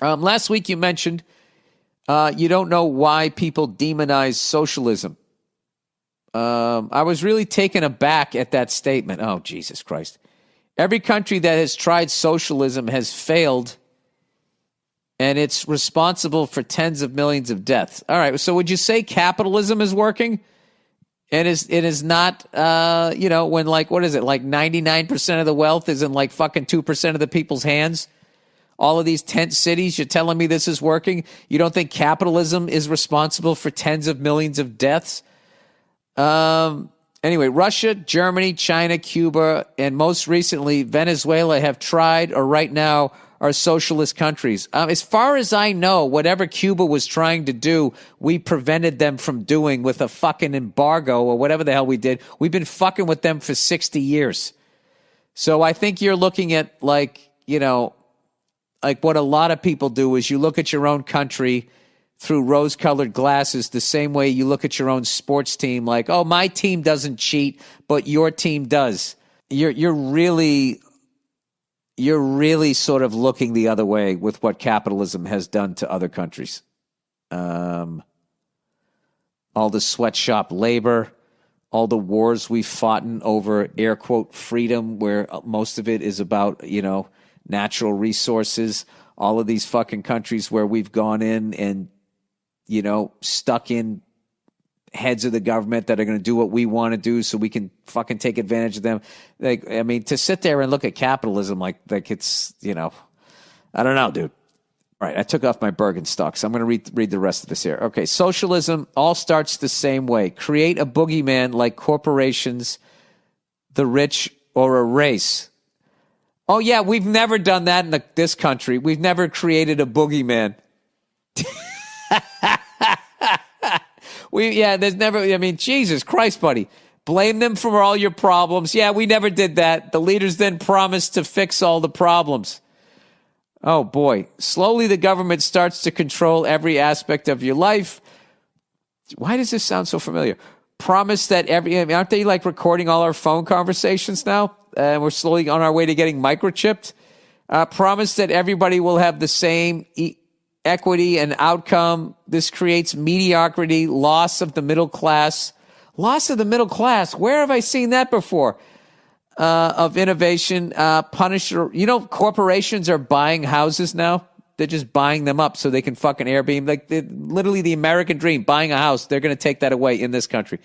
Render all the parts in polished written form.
Last week you mentioned you don't know why people demonize socialism. I was really taken aback at that statement. Oh, Jesus Christ. Every country that has tried socialism has failed, and it's responsible for tens of millions of deaths. All right, so would you say capitalism is working? And it is not, when what is it, 99% of the wealth is in fucking 2% of the people's hands? All of these tent cities, you're telling me this is working? You don't think capitalism is responsible for tens of millions of deaths? Anyway, Russia, Germany, China, Cuba, and most recently Venezuela have tried, or right now are socialist countries. As far as I know, whatever Cuba was trying to do, we prevented them from doing with a fucking embargo or whatever the hell we did. We've been fucking with them for 60 years. So I think you're looking at what a lot of people do is you look at your own country through rose-colored glasses the same way you look at your own sports team like, oh, my team doesn't cheat, but your team does. You're really sort of looking the other way with what capitalism has done to other countries. All the sweatshop labor, all the wars we've fought in over air quote freedom, where most of it is about, natural resources, all of these fucking countries where we've gone in and, stuck in heads of the government that are going to do what we want to do so we can fucking take advantage of them. To sit there and look at capitalism like it's, I don't know, dude. All right, I took off my Birkenstocks. I'm going to read the rest of this here. Okay, socialism all starts the same way. Create a boogeyman like corporations, the rich, or a race. Oh, yeah, we've never done that in this country. We've never created a boogeyman. There's never, Jesus Christ, buddy. Blame them for all your problems. Yeah, we never did that. The leaders then promised to fix all the problems. Oh, boy. Slowly, the government starts to control every aspect of your life. Why does this sound so familiar? Promise that aren't they recording all our phone conversations now? And we're slowly on our way to getting microchipped. Promise that everybody will have the same equity and outcome. This creates mediocrity, loss of the middle class. Loss of the middle class. Where have I seen that before? Of innovation, corporations are buying houses now. They're just buying them up so they can fucking Airbnb. Literally the American dream, buying a house. They're going to take that away in this country.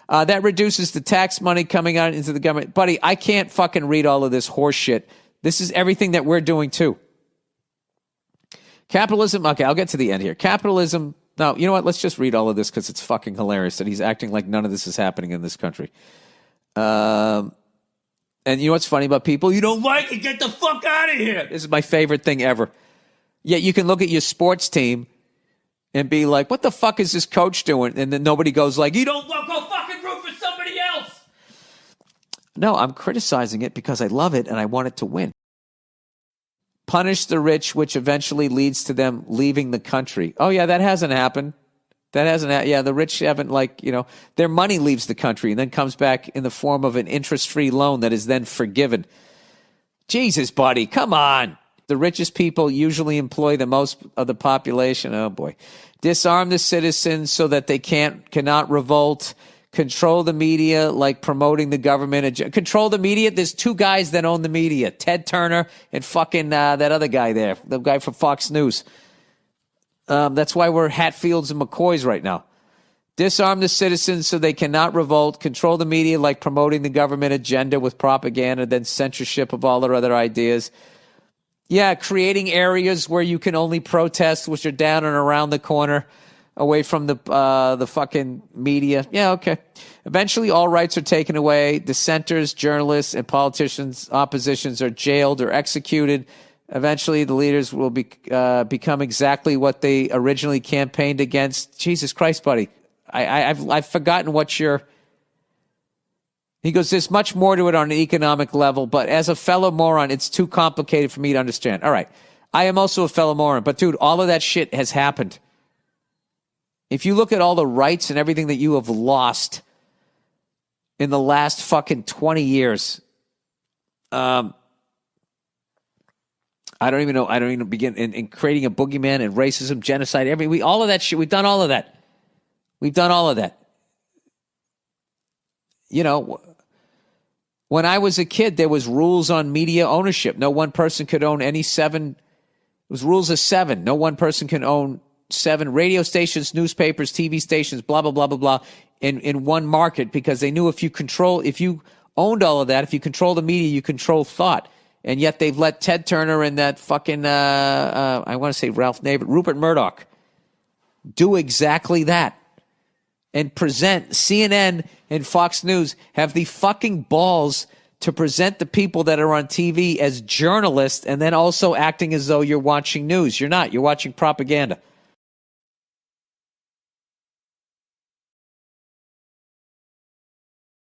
That reduces the tax money coming out into the government. Buddy, I can't fucking read all of this horse shit. This is everything that we're doing too. Capitalism. Okay, I'll get to the end here. Capitalism. Now, you know what? Let's just read all of this because it's fucking hilarious that he's acting like none of this is happening in this country. And you know what's funny about people? You don't like it, get the fuck out of here. This is my favorite thing ever. Yet you can look at your sports team and be like, what the fuck is this coach doing? And then nobody goes like, you don't go fucking root for somebody else. No, I'm criticizing it because I love it and I want it to win. Punish the rich, which eventually leads to them leaving the country. Oh, yeah, that hasn't happened. The rich haven't, their money leaves the country and then comes back in the form of an interest-free loan that is then forgiven. Jesus, buddy, come on. The richest people usually employ the most of the population. Oh, boy. Disarm the citizens so that they cannot revolt. Control the media, like promoting the government. Control the media. There's two guys that own the media, Ted Turner and fucking that other guy there, the guy from Fox News. That's why we're Hatfields and McCoys right now. Disarm the citizens so they cannot revolt. Control the media, like promoting the government agenda with propaganda, then censorship of all their other ideas. Yeah, creating areas where you can only protest, which are down and around the corner, away from the fucking media. Yeah, okay. Eventually, all rights are taken away. Dissenters, journalists, and politicians, oppositions are jailed or executed. Eventually, the leaders will become exactly what they originally campaigned against. Jesus Christ, buddy. I've forgotten what you're... He goes, there's much more to it on an economic level, but as a fellow moron, it's too complicated for me to understand. All right. I am also a fellow moron, but dude, all of that shit has happened. If you look at all the rights and everything that you have lost in the last fucking 20 years, I I don't even know. I don't even begin in creating a boogeyman and racism, genocide, all of that shit. We've done all of that. We've done all of that. You know, when I was a kid, there was rules on media ownership. No one person could own any 7. It was rules of 7. No one person can own 7 radio stations, newspapers, TV stations, blah, blah, blah, blah, blah, in one market, because they knew if you owned all of that, if you control the media, you control thought. And yet they've let Ted Turner and that fucking, I want to say Ralph Nader, Rupert Murdoch, do exactly that. And present CNN and Fox News have the fucking balls to present the people that are on TV as journalists and then also acting as though you're watching news. You're not. You're watching propaganda.